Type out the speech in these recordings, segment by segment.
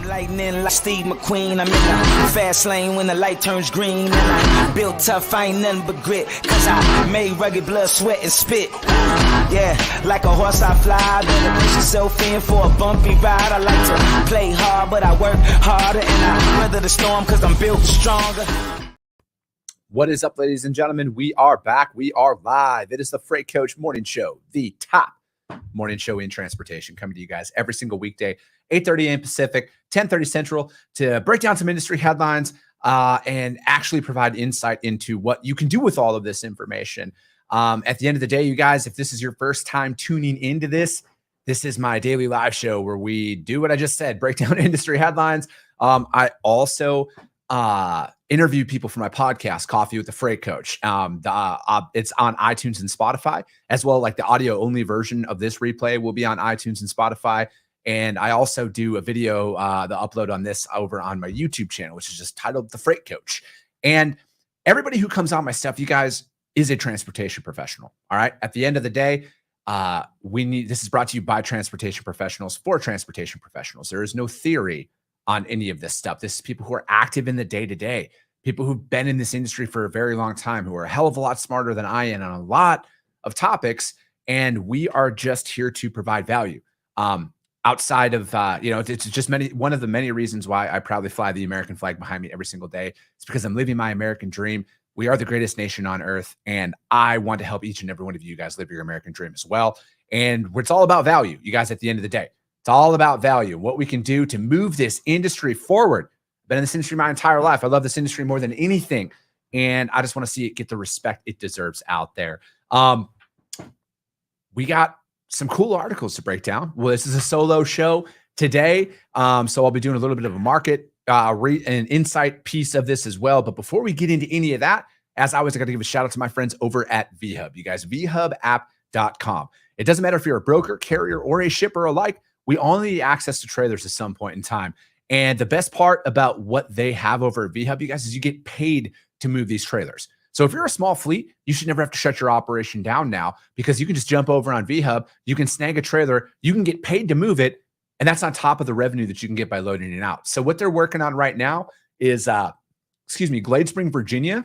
Lightning like Steve McQueen. I'm in the fast lane when the light turns green. And I built tough, I ain't nothing but grit. Cause I made rugged blood, sweat, and spit. Yeah, like a horse I fly. Better push yourself in for a bumpy ride. I like to play hard, but I work harder. And I weather the storm cause I'm built stronger. What is up, ladies and gentlemen? We are back. We are live. It is the Freight Coach Morning Show, the top morning show in transportation, coming to you guys every single weekday, 8:30 a.m. Pacific, 10:30 Central, to break down some industry headlines and actually provide insight into what you can do with all of this information. At the end of the day, you guys, if this is your first time tuning into this, this is my daily live show where we do what I just said, break down industry headlines. I also interview people for my podcast, Coffee with the Freight Coach. It's on iTunes and Spotify as well. Like the audio only version of this replay will be on iTunes and Spotify. And I also do a video, the upload on this over on my YouTube channel, which is just titled The Freight Coach. And everybody who comes on my stuff, you guys, is a transportation professional. All right. At the end of the day, this is brought to you by transportation professionals for transportation professionals. There is no theory on any of this stuff. This is people who are active in the day-to-day, people who've been in this industry for a very long time, who are a hell of a lot smarter than I am on a lot of topics. And we are just here to provide value. Outside of, it's just one of the many reasons why I proudly fly the American flag behind me every single day. It's because I'm living my American dream. We are the greatest nation on earth. And I want to help each and every one of you guys live your American dream as well. And it's all about value, you guys, at the end of the day. It's all about value, what we can do to move this industry forward. I've been in this industry my entire life. I love this industry more than anything. And I just want to see it get the respect it deserves out there. We got some cool articles to break down. Well, this is a solo show today. So I'll be doing a little bit of a market and insight piece of this as well. But before we get into any of that, as always, I got to give a shout out to my friends over at VHub. You guys, vhubapp.com. It doesn't matter if you're a broker, carrier, or a shipper alike. We all need access to trailers at some point in time. And the best part about what they have over at VHub, you guys, is you get paid to move these trailers. So if you're a small fleet, you should never have to shut your operation down now, because you can just jump over on VHub, you can snag a trailer, you can get paid to move it, and that's on top of the revenue that you can get by loading it out. So what they're working on right now is, Glade Spring, Virginia.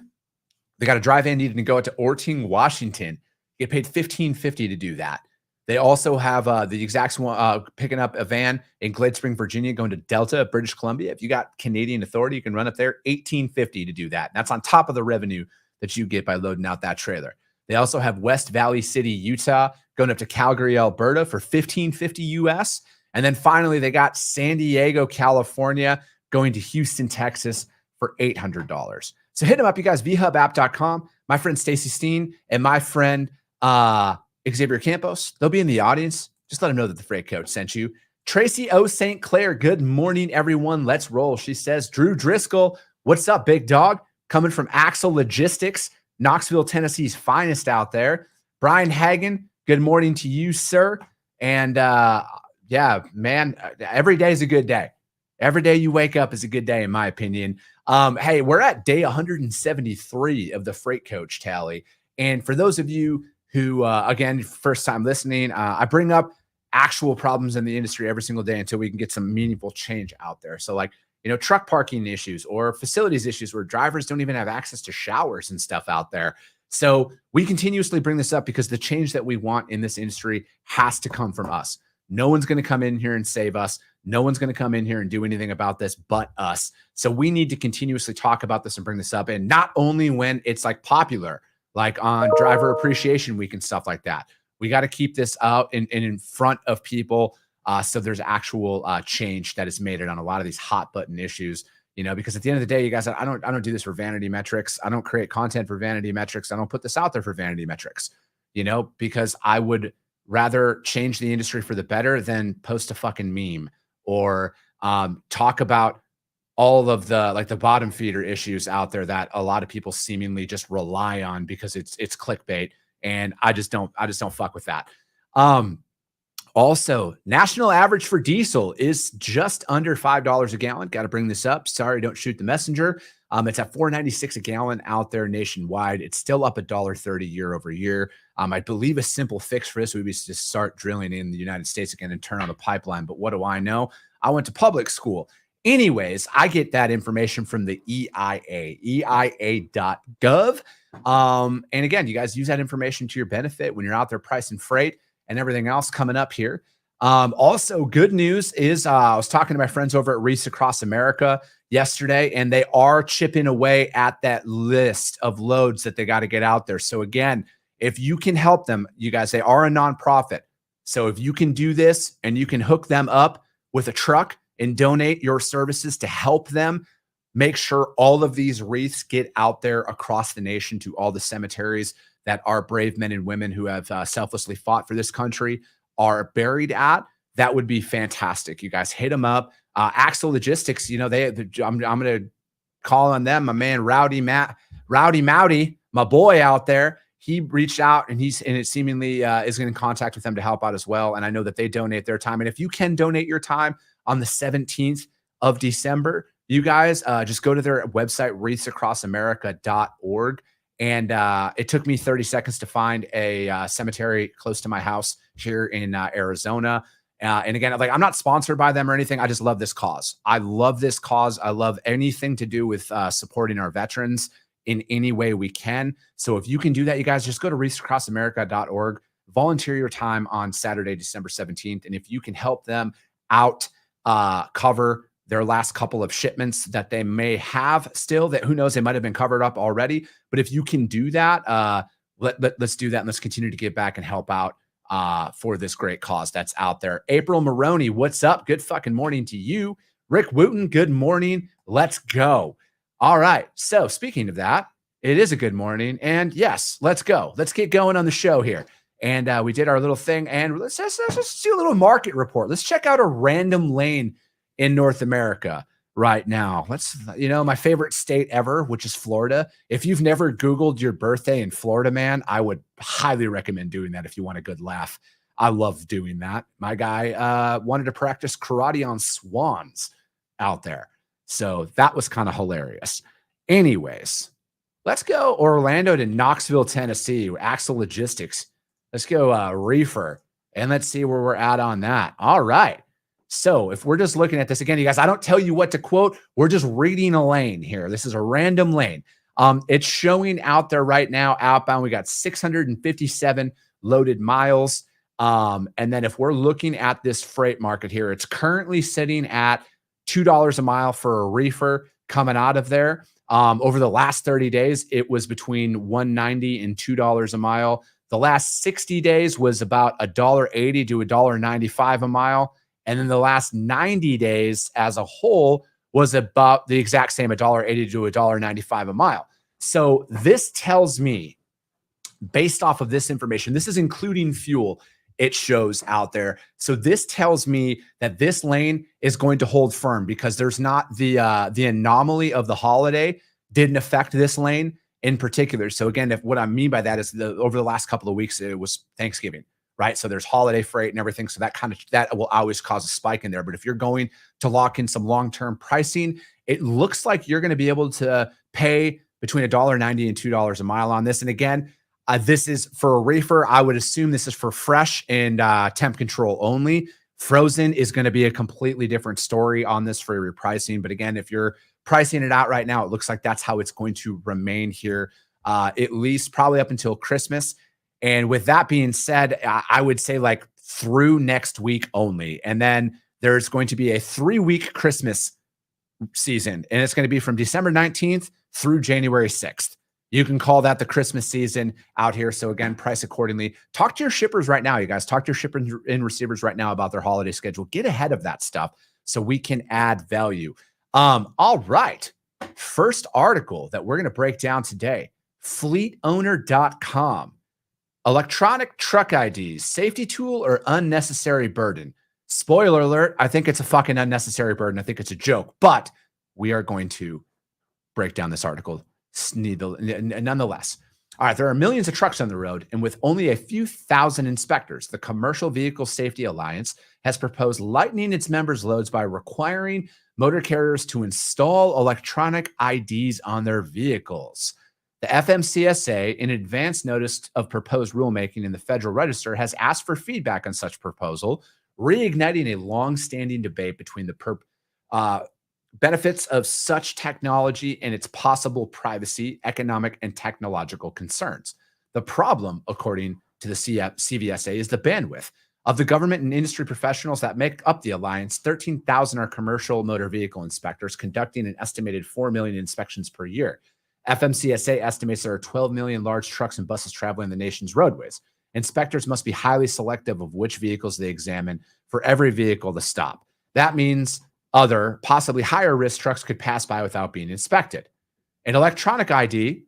They got a drive van needing to go out to Orting, Washington. You get paid $15.50 to do that. They also have the exact one picking up a van in Glade Spring, Virginia, going to Delta, British Columbia. If you got Canadian authority, you can run up there, $18.50 to do that. And that's on top of the revenue that you get by loading out that trailer. They also have West Valley City, Utah, going up to Calgary, Alberta for $15.50 US. And then finally, they got San Diego, California, going to Houston, Texas for $800. So hit them up, you guys, vhubapp.com. My friend Stacy Steen and my friend Xavier Campos, they'll be in the audience. Just let them know that the Freight Coach sent you. Tracy O. St. Clair, good morning, everyone. Let's roll. She says, Drew Driscoll, what's up, big dog? Coming from Axle Logistics, Knoxville, Tennessee's finest out there. Brian Hagen, good morning to you, sir. And yeah, man, every day is a good day. Every day you wake up is a good day, in my opinion. Hey, we're at day 173 of the Freight Coach tally. And for those of you who, again, first time listening, I bring up actual problems in the industry every single day until we can get some meaningful change out there. So like, truck parking issues or facilities issues where drivers don't even have access to showers and stuff out there. So we continuously bring this up because the change that we want in this industry has to come from us. No one's going to come in here and save us. No one's going to come in here and do anything about this but us. So we need to continuously talk about this and bring this up. And not only when it's like popular, like on Driver Appreciation Week and stuff like that. We got to keep this out and in front of people so there's actual change that is made on a lot of these hot button issues, because at the end of the day, you guys, I don't do this for vanity metrics. I don't create content for vanity metrics. I don't put this out there for vanity metrics, because I would rather change the industry for the better than post a fucking meme or talk about all of the bottom feeder issues out there that a lot of people seemingly just rely on because it's clickbait. And I just don't fuck with that. Also, national average for diesel is just under $5 a gallon. Got to bring this up. Sorry, don't shoot the messenger. It's at $4.96 a gallon out there nationwide. It's still up $1.30 year over year. I believe a simple fix for this would be to start drilling in the United States again and turn on the pipeline. But what do I know? I went to public school, Anyways, I get that information from the EIA.gov. And again, you guys use that information to your benefit when you're out there pricing freight and everything else coming up here. Also, good news is I was talking to my friends over at Reefs Across America yesterday, and they are chipping away at that list of loads that they got to get out there. So again, if you can help them, you guys, they are a nonprofit. So if you can do this and you can hook them up with a truck and donate your services to help them make sure all of these wreaths get out there across the nation to all the cemeteries that our brave men and women who have selflessly fought for this country are buried at, that would be fantastic. You guys hit them up. Axle Logistics, I'm going to call on them. My man, Rowdy Mowdy, my boy out there. He reached out and it seemingly is in contact with them to help out as well. And I know that they donate their time. And if you can donate your time on the 17th of December, you guys just go to their website, wreathsacrossamerica.org. And it took me 30 seconds to find a cemetery close to my house here in Arizona. And again, I'm not sponsored by them or anything. I just love this cause. I love this cause. I love anything to do with supporting our veterans in any way we can. So if you can do that, you guys just go to wreathsacrossamerica.org, volunteer your time on Saturday, December 17th. And if you can help them out, cover their last couple of shipments that they may have still, that who knows, they might've been covered up already. But if you can do that, let's do that. And let's continue to give back and help out for this great cause that's out there. April Maroney, what's up? Good fucking morning to you. Rick Wooten, good morning. Let's go. All right. So speaking of that, it is a good morning. And yes, let's go. Let's get going on the show here. And we did our little thing. And let's just do a little market report. Let's check out a random lane in North America right now. My favorite state ever, which is Florida. If you've never Googled your birthday in Florida, man, I would highly recommend doing that if you want a good laugh. I love doing that. My guy wanted to practice karate on swans out there. So that was kind of hilarious. Anyways, let's go Orlando to Knoxville, Tennessee, Axle Logistics. Let's go reefer, and let's see where we're at on that. All right. So if we're just looking at this again, you guys, I don't tell you what to quote. We're just reading a lane here. This is a random lane. It's showing out there right now, outbound. We got 657 loaded miles. And then if we're looking at this freight market here, it's currently sitting at $2 a mile for a reefer coming out of there. Over the last 30 days, it was between $1.90 and $2 a mile. The last 60 days was about $1.80 to $1.95 a mile. And then the last 90 days as a whole was about the exact same $1.80 to $1.95 a mile. So this tells me, based off of this information, this is including fuel, it shows out there. So this tells me that this lane is going to hold firm because there's not the anomaly of the holiday didn't affect this lane in particular. So again, what I mean by that is over the last couple of weeks, it was Thanksgiving, right? So there's holiday freight and everything. So that will always cause a spike in there. But if you're going to lock in some long-term pricing, it looks like you're going to be able to pay between $1.90 and $2 a mile on this. And again, this is for a reefer. I would assume this is for fresh and temp control only. Frozen is going to be a completely different story on this for your pricing. But again, if you're pricing it out right now, it looks like that's how it's going to remain here, at least probably up until Christmas. And with that being said, I would say through next week only. And then there's going to be a 3-week Christmas season. And it's going to be from December 19th through January 6th. You can call that the Christmas season out here. So again, price accordingly. Talk to your shippers right now, you guys. Talk to your shippers and receivers right now about their holiday schedule. Get ahead of that stuff so we can add value. All right. First article that we're going to break down today, fleetowner.com. Electronic truck IDs, safety tool or unnecessary burden? Spoiler alert, I think it's a fucking unnecessary burden. I think it's a joke, but we are going to break down this article nonetheless. All right, there are millions of trucks on the road, and with only a few thousand inspectors, the Commercial Vehicle Safety Alliance has proposed lightening its members' loads by requiring motor carriers to install electronic IDs on their vehicles. The FMCSA, in advance notice of proposed rulemaking in the Federal Register, has asked for feedback on such proposal, reigniting a long-standing debate between the benefits of such technology and its possible privacy, economic, and technological concerns. The problem, according to the CVSA, is the bandwidth. Of the government and industry professionals that make up the alliance, 13,000 are commercial motor vehicle inspectors conducting an estimated 4 million inspections per year. FMCSA estimates there are 12 million large trucks and buses traveling the nation's roadways. Inspectors must be highly selective of which vehicles they examine for every vehicle to stop. That means other, possibly higher risk trucks could pass by without being inspected. An electronic ID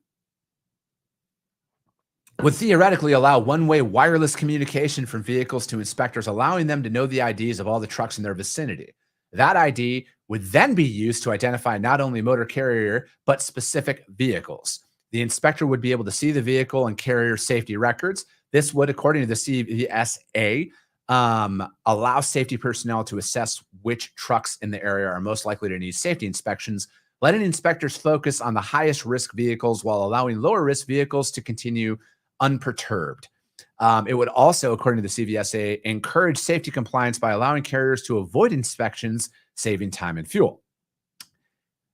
would theoretically allow one-way wireless communication from vehicles to inspectors, allowing them to know the IDs of all the trucks in their vicinity. That ID would then be used to identify not only motor carrier, but specific vehicles. The inspector would be able to see the vehicle and carrier safety records. This would, according to the CVSA, allow safety personnel to assess which trucks in the area are most likely to need safety inspections, letting inspectors focus on the highest risk vehicles while allowing lower risk vehicles to continue unperturbed. It would also, according to the CVSA, encourage safety compliance by allowing carriers to avoid inspections, saving time and fuel.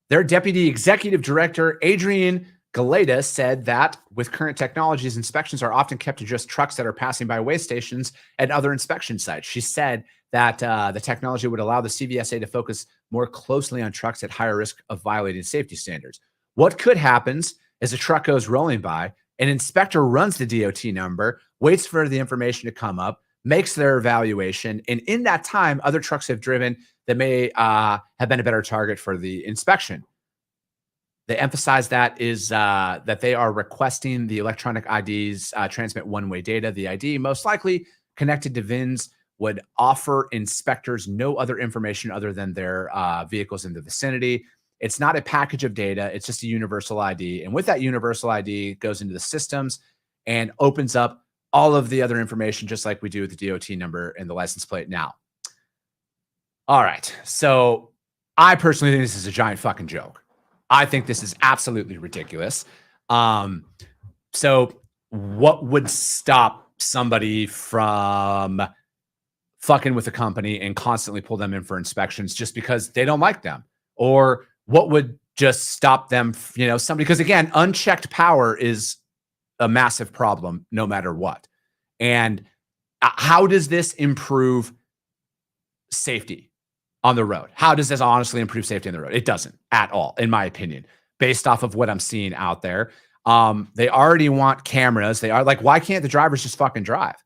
Their deputy executive director, Adrian Galeta, said that with current technologies, inspections are often kept to just trucks that are passing by weigh stations and other inspection sites. She said that the technology would allow the CVSA to focus more closely on trucks at higher risk of violating safety standards. What could happen is a truck goes rolling by, an inspector runs the DOT number, waits for the information to come up, makes their evaluation, and in that time, other trucks have driven that may have been a better target for the inspection. They emphasize that is that they are requesting the electronic IDs transmit one-way data. The ID, most likely connected to VINs, would offer inspectors no other information other than their vehicles in the vicinity. It's not a package of data. It's just a universal ID. And with that universal ID, it goes into the systems and opens up all of the other information, just like we do with the DOT number and the license plate now. All right. So I personally think this is a giant fucking joke. I think this is absolutely ridiculous. So what would stop somebody from fucking with a company and constantly pull them in for inspections just because they don't like them? Or what would just stop them, somebody, because again, unchecked power is a massive problem no matter what. And how does this improve safety on the road? How does this honestly improve safety on the road? It doesn't at all, in my opinion, based off of what I'm seeing out there. They already want cameras. They are like, why can't the drivers just fucking drive?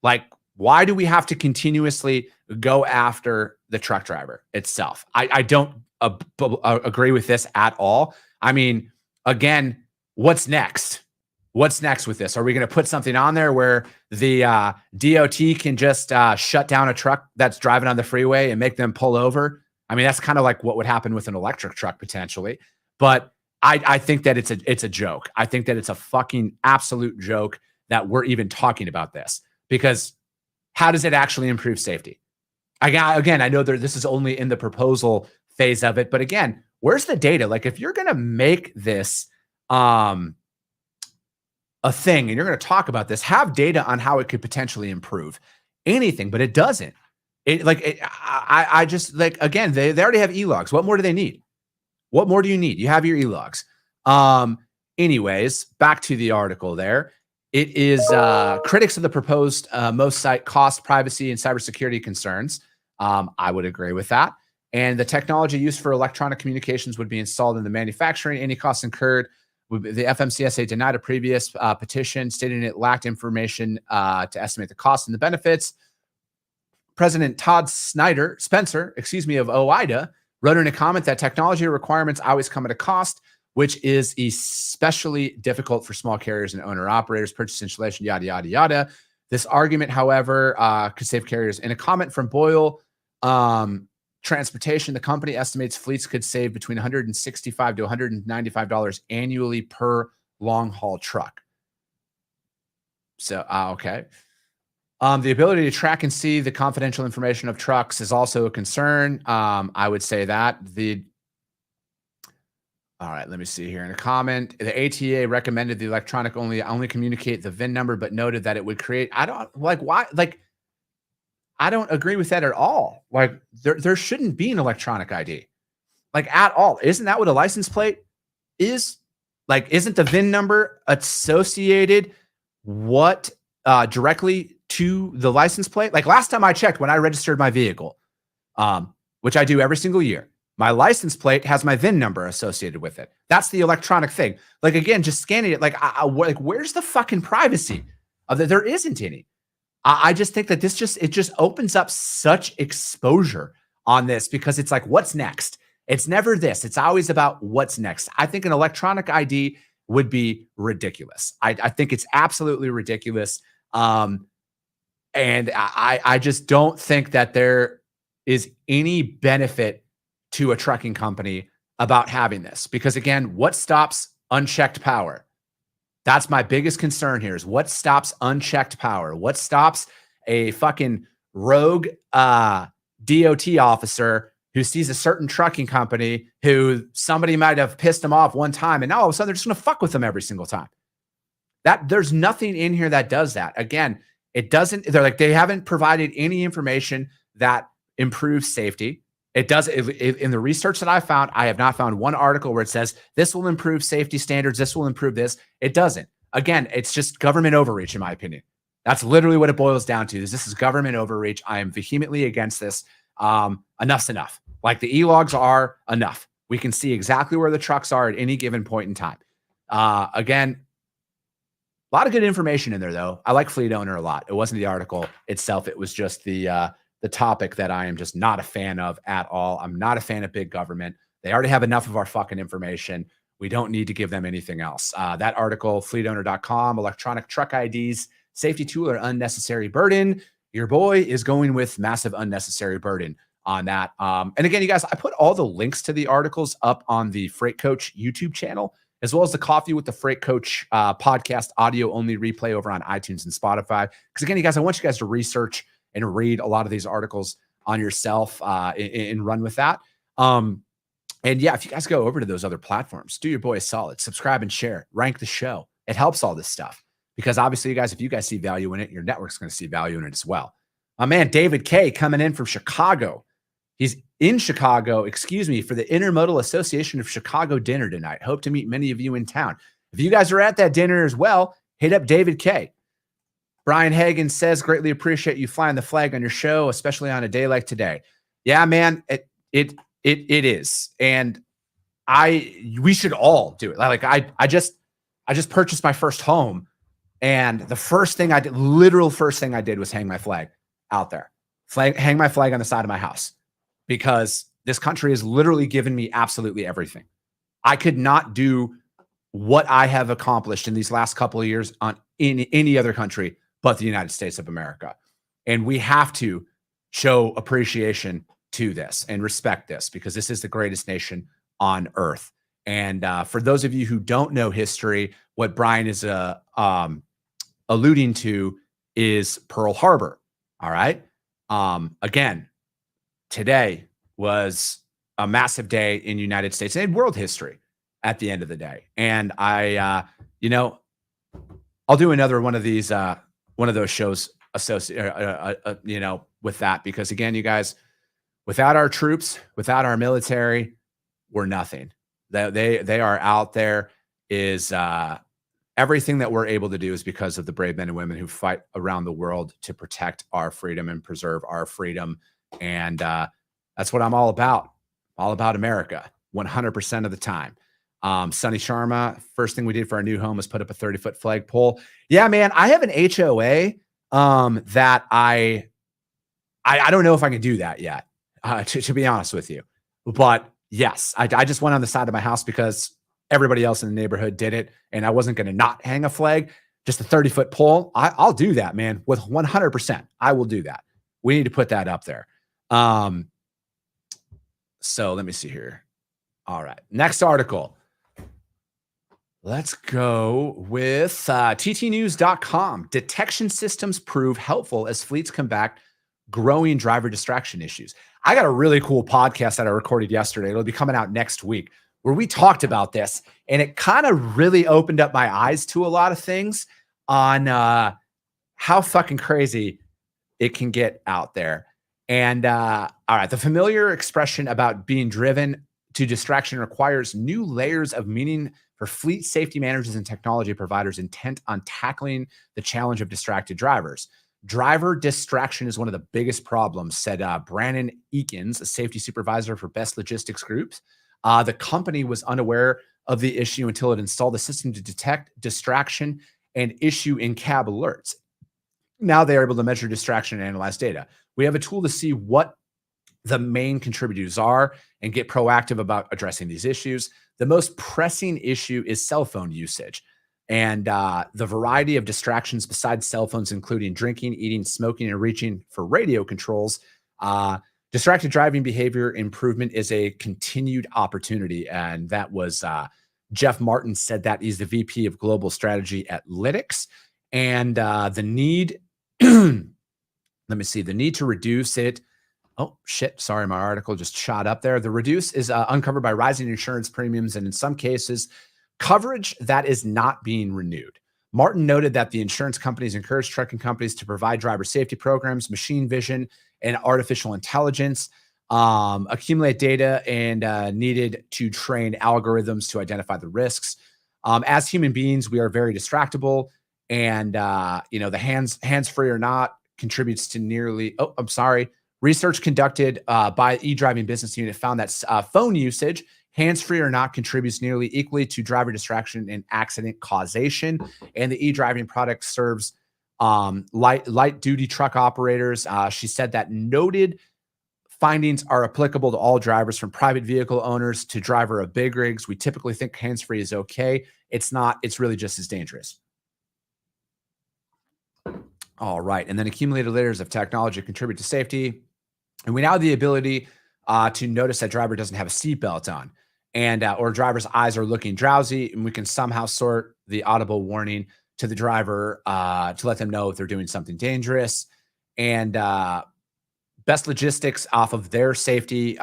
Like, why do we have to continuously go after the truck driver itself? I don't agree with this at all. I mean, again, what's next? What's next with this? Are we going to put something on there where the DOT can just shut down a truck that's driving on the freeway and make them pull over? I mean, that's kind of like what would happen with an electric truck potentially. But I think that it's a joke. I think that it's a fucking absolute joke that we're even talking about this, because how does it actually improve safety? Again, I know this is only in the proposal phase of it, but again, where's the data? Like, if you're going to make this a thing and you're going to talk about this, have data on how it could potentially improve anything, but it doesn't. I just like, again, they already have e-logs. What more do they need? What more do you need? You have your e-logs. Anyways, back to the article there. It is critics of the proposed most cite cost, privacy, and cybersecurity concerns. I would agree with that. And the technology used for electronic communications would be installed in the manufacturing. Any costs incurred. The FMCSA denied a previous petition stating it lacked information to estimate the costs and the benefits. President Todd Spencer, of OIDA, wrote in a comment that technology requirements always come at a cost, which is especially difficult for small carriers and owner-operators, purchase, installation, yada, yada, yada. This argument, however, could save carriers. In a comment from Boyle Transportation, the company estimates fleets could save between $165 to $195 annually per long-haul truck. So, okay. The ability to track and see the confidential information of trucks is also a concern. I would say that. All right, let me see here in a comment. The ATA recommended the electronic only communicate the VIN number, but noted that it would create, I don't agree with that at all. Like, there shouldn't be an electronic ID. like at all. Isn't that what a license plate is? Like, isn't the VIN number associated directly to the license plate? Like last time I checked, when I registered my vehicle, which I do every single year, my license plate has my VIN number associated with it. That's the electronic thing. Like, again, just scanning it, like where's the fucking privacy of that? There isn't any. I just think that it just opens up such exposure on this, because it's like, what's next? It's never this. It's always about what's next. I think an electronic ID would be ridiculous. I think it's absolutely ridiculous. And I just don't think that there is any benefit to a trucking company about having this, because again, what stops unchecked power? That's my biggest concern here, is what stops unchecked power? What stops a fucking rogue DOT officer who sees a certain trucking company who somebody might have pissed them off one time, and now all of a sudden they're just going to fuck with them every single time? That there's nothing in here that does that. Again, it doesn't, they haven't provided any information that improves safety. It does. In the research that I found, I have not found one article where it says this will improve safety standards, this will improve this. It doesn't. Again, it's just government overreach, in my opinion. That's literally what it boils down to. This is government overreach. I am vehemently against this. Enough's enough. Like, the e-logs are enough. We can see exactly where the trucks are at any given point in time. Again, a lot of good information in there, though. I like Fleet Owner a lot. It wasn't the article itself. It was just the topic that I am just not a fan of at all. I'm not a fan of big government. They already have enough of our fucking information. We don't need to give them anything else. That article, fleetowner.com, electronic truck IDs, safety tool or unnecessary burden. Your boy is going with massive unnecessary burden on that. And again, you guys, I put all the links to the articles up on the Freight Coach YouTube channel, as well as the Coffee with the Freight Coach podcast audio only replay over on iTunes and Spotify. Because again, you guys, I want you guys to research and read a lot of these articles on yourself and run with that. And yeah, if you guys go over to those other platforms, do your boy a solid, subscribe and share, rank the show. It helps all this stuff, because obviously, you guys, if you guys see value in it, your network's going to see value in it as well. My man, David K, coming in from Chicago. He's in Chicago, for the Intermodal Association of Chicago dinner tonight. Hope to meet many of you in town. If you guys are at that dinner as well, hit up David K. Brian Hagan says, greatly appreciate you flying the flag on your show, especially on a day like today. Yeah, man, it is. And we should all do it. Like, I just purchased my first home, and the first thing I did, was hang my flag out there. Hang my flag on the side of my house, because this country has literally given me absolutely everything. I could not do what I have accomplished in these last couple of years in any other country but the United States of America. And we have to show appreciation to this and respect this, because this is the greatest nation on earth. And for those of you who don't know history, what Brian is alluding to is Pearl Harbor. All right. Again, today was a massive day in United States and world history at the end of the day. And I'll do another one of these, one of those shows associated, with that, because again, you guys, without our troops, without our military, we're nothing. They are out there. Is everything that we're able to do is because of the brave men and women who fight around the world to protect our freedom and preserve our freedom. And that's what I'm all about. All about America, 100% of the time. Sonny Sharma, first thing we did for our new home was put up a 30-foot flagpole. Yeah, man, I have an HOA that I don't know if I can do that yet, to be honest with you. But yes, I just went on the side of my house because everybody else in the neighborhood did it, and I wasn't going to not hang a flag, just a 30-foot pole. I'll do that, man, with 100%. I will do that. We need to put that up there. So let me see here. All right, next article. Let's go with ttnews.com. Detection systems prove helpful as fleets combat growing driver distraction issues. I got a really cool podcast that I recorded yesterday. It'll be coming out next week, where we talked about this, and it kind of really opened up my eyes to a lot of things on how fucking crazy it can get out there. And all right, the familiar expression about being driven to distraction requires new layers of meaning for fleet safety managers and technology providers intent on tackling the challenge of distracted drivers. Driver distraction is one of the biggest problems, said Brandon Eakins, a safety supervisor for Best Logistics Groups. The company was unaware of the issue until it installed a system to detect distraction and issue in-cab alerts. Now they are able to measure distraction and analyze data. We have a tool to see what the main contributors are and get proactive about addressing these issues. The most pressing issue is cell phone usage. And the variety of distractions besides cell phones, including drinking, eating, smoking, and reaching for radio controls. Distracted driving behavior improvement is a continued opportunity. And that was Jeff Martin said that. He's the VP of Global Strategy at Lytics. And the need, let me see, the need to reduce it. Oh, shit. Sorry, my article just shot up there. The reduce is uncovered by rising insurance premiums and in some cases, coverage that is not being renewed. Martin noted that the insurance companies encourage trucking companies to provide driver safety programs, machine vision, and artificial intelligence, accumulate data, and needed to train algorithms to identify the risks. As human beings, we are very distractible, and the hands-free or not contributes to nearly. Oh, I'm sorry. Research conducted by eDriving Business Unit found that phone usage, hands-free or not, contributes nearly equally to driver distraction and accident causation. And the eDriving product serves light-duty truck operators. She said that noted findings are applicable to all drivers, from private vehicle owners to driver of big rigs. We typically think hands-free is okay. It's not. It's really just as dangerous. All right. And then accumulated layers of technology contribute to safety. And we now have the ability to notice that driver doesn't have a seatbelt on, and or driver's eyes are looking drowsy, and we can somehow sort the audible warning to the driver to let them know if they're doing something dangerous. And Best Logistics, off of their safety,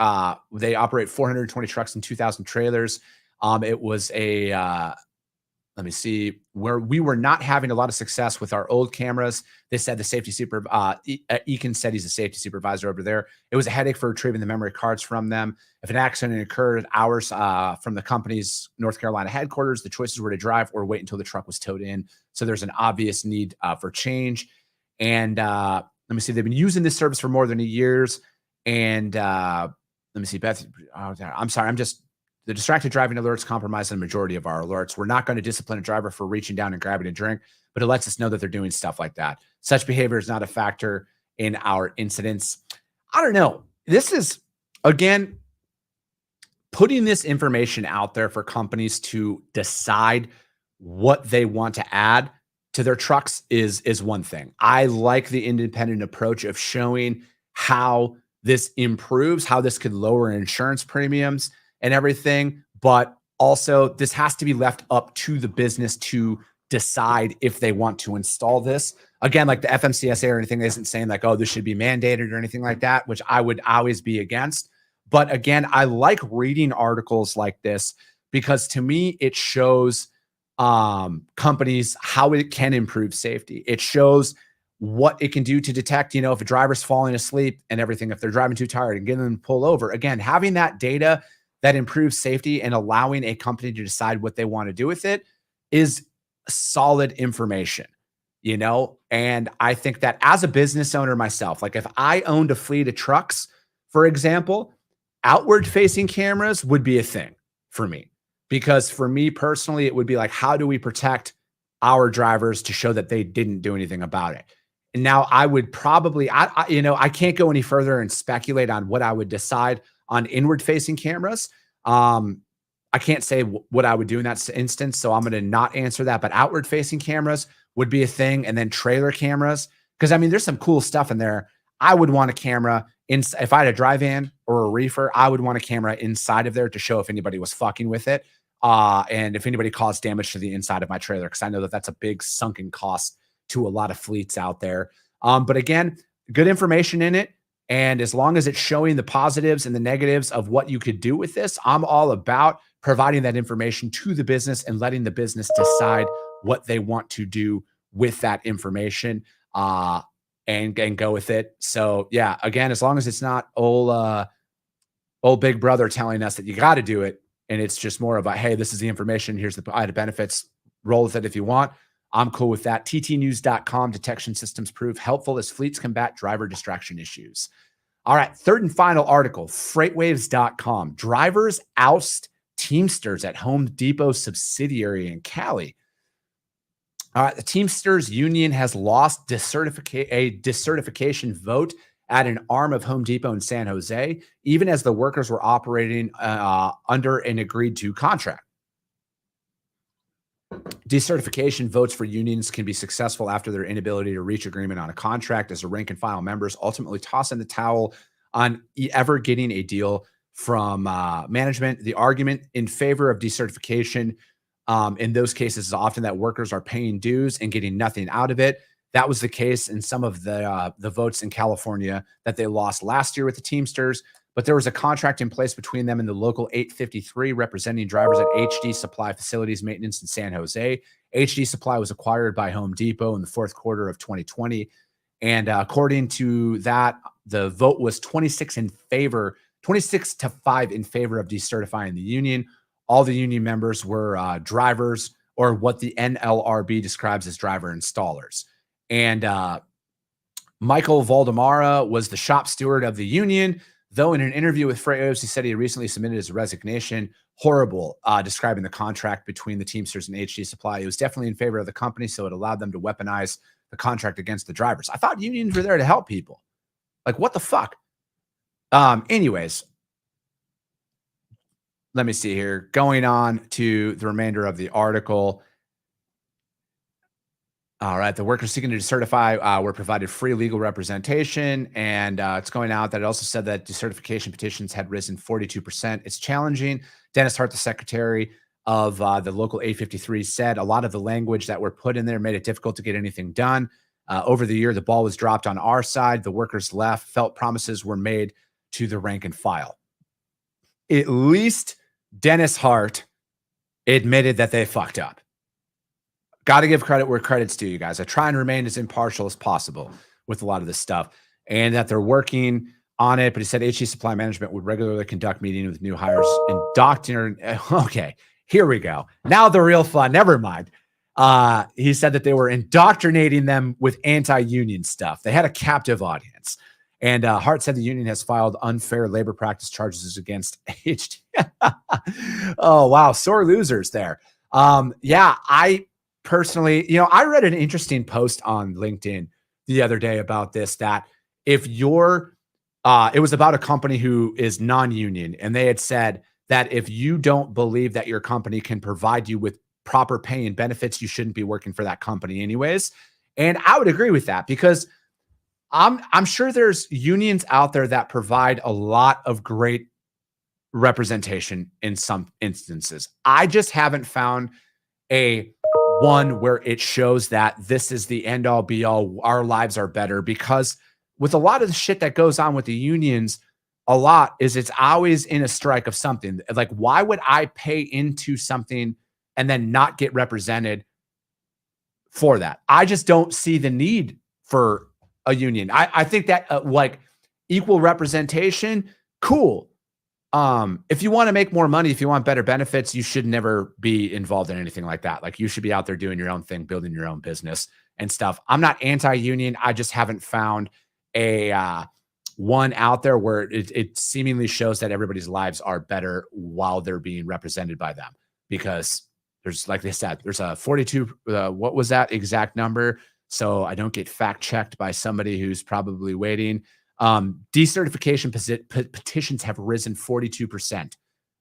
they operate 420 trucks and 2,000 trailers. It was a let me see, where we were not having a lot of success with our old cameras. They said the safety Eakin said he's a safety supervisor over there. It was a headache for retrieving the memory cards from them. If an accident occurred hours from the company's North Carolina headquarters, the choices were to drive or wait until the truck was towed in. So there's an obvious need for change. And let me see, they've been using this service for more than a year. And let me see, Beth, I'm sorry, the distracted driving alerts compromise the majority of our alerts. We're not going to discipline a driver for reaching down and grabbing a drink, but it lets us know that they're doing stuff like that. Such behavior is not a factor in our incidents. I don't know. This is, again, putting this information out there for companies to decide what they want to add to their trucks is one thing. I like the independent approach of showing how this improves, how this could lower insurance premiums and everything, but also this has to be left up to the business to decide if they want to install this. Again, like the FMCSA or anything isn't saying like, oh, this should be mandated or anything like that, which I would always be against. But again, I like reading articles like this because to me, it shows companies how it can improve safety. It shows what it can do to detect, if a driver's falling asleep and everything, if they're driving too tired and getting them to pull over. Again, having that data that improves safety and allowing a company to decide what they want to do with it is solid information, And I think that as a business owner myself, like if I owned a fleet of trucks, for example, outward facing cameras would be a thing for me, because for me personally, it would be like, how do we protect our drivers to show that they didn't do anything about it? And now I would probably, I can't go any further and speculate on what I would decide on inward-facing cameras. I can't say what I would do in that instance, so I'm going to not answer that. But outward-facing cameras would be a thing, and then trailer cameras, because there's some cool stuff in there. I would want a camera if I had a dry van or a reefer. I would want a camera inside of there to show if anybody was fucking with it, and if anybody caused damage to the inside of my trailer, because I know that that's a big sunken cost to a lot of fleets out there. But again, good information in it. And as long as it's showing the positives and the negatives of what you could do with this, I'm all about providing that information to the business and letting the business decide what they want to do with that information and go with it. So yeah, again, as long as it's not all old big brother telling us that you got to do it. And it's just more of a, hey, this is the information. Here's the item benefits. Roll with it if you want. I'm cool with that. ttnews.com, detection systems prove helpful as fleets combat driver distraction issues. All right, third and final article, freightwaves.com. Drivers oust Teamsters at Home Depot subsidiary in Cali. All right, the Teamsters union has lost a decertification vote at an arm of Home Depot in San Jose, even as the workers were operating under an agreed-to contract. Decertification votes for unions can be successful after their inability to reach agreement on a contract, as the rank-and-file members ultimately toss in the towel on ever getting a deal from management. The argument in favor of decertification in those cases is often that workers are paying dues and getting nothing out of it. That was the case in some of the votes in California that they lost last year with the Teamsters, but there was a contract in place between them and the local 853 representing drivers at HD Supply Facilities Maintenance in San Jose. HD Supply was acquired by Home Depot in the fourth quarter of 2020. And according to that, the vote was 26 to 5 in favor of decertifying the union. All the union members were drivers, or what the NLRB describes as driver installers. And Michael Valdemara was the shop steward of the union, though in an interview with FreightWaves, he said he recently submitted his resignation. Horrible, describing the contract between the Teamsters and HD Supply. It was definitely in favor of the company, so it allowed them to weaponize the contract against the drivers. I thought unions were there to help people. Like, what the fuck? Anyways, let me see here. Going on to the remainder of the article. All right. The workers seeking to decertify were provided free legal representation. And it's going out that it also said that decertification petitions had risen 42%. It's challenging. Dennis Hart, the secretary of the local 853, said a lot of the language that were put in there made it difficult to get anything done. Over the year, the ball was dropped on our side. The workers left, felt promises were made to the rank and file. At least Dennis Hart admitted that they fucked up. Got to give credit where credit's due, you guys. I try and remain as impartial as possible with a lot of this stuff, and that they're working on it. But he said HD Supply Management would regularly conduct meetings with new hires and Okay, here we go. Now the real fun. Never mind. He said that they were indoctrinating them with anti-union stuff. They had a captive audience. And Hart said the union has filed unfair labor practice charges against HD. Oh, wow. Sore losers there. Yeah, I personally, I read an interesting post on LinkedIn the other day about this, that if you're, it was about a company who is non-union, and they had said that if you don't believe that your company can provide you with proper pay and benefits, you shouldn't be working for that company anyways. And I would agree with that, because I'm sure there's unions out there that provide a lot of great representation in some instances. I just haven't found a one where it shows that this is the end all be all, our lives are better, because with a lot of the shit that goes on with the unions, a lot is it's always in a strike of something. Like, why would I pay into something and then not get represented for that? I just don't see the need for a union. I think that like equal representation, cool. If you want to make more money, if you want better benefits, you should never be involved in anything like that. Like, you should be out there doing your own thing, building your own business and stuff. I'm not anti-union. I just haven't found a one out there where it seemingly shows that everybody's lives are better while they're being represented by them. Because there's, like they said, there's a 42, what was that exact number? So I don't get fact checked by somebody who's probably waiting. Decertification petitions have risen 42%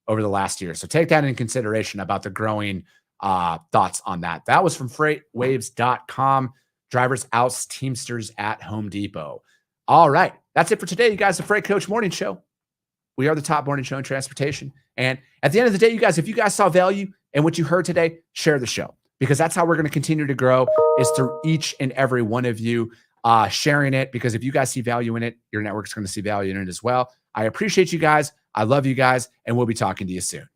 over the last year. So take that in consideration about the growing thoughts on that. That was from freightwaves.com. Drivers oust Teamsters at Home Depot. All right. That's it for today, you guys. The Freight Coach Morning Show. We are the top morning show in transportation. And at the end of the day, you guys, if you guys saw value in what you heard today, share the show, because that's how we're going to continue to grow, is through each and every one of you sharing it. Because if you guys see value in it, your network's going to see value in it as well. I appreciate you guys. I love you guys. And we'll be talking to you soon.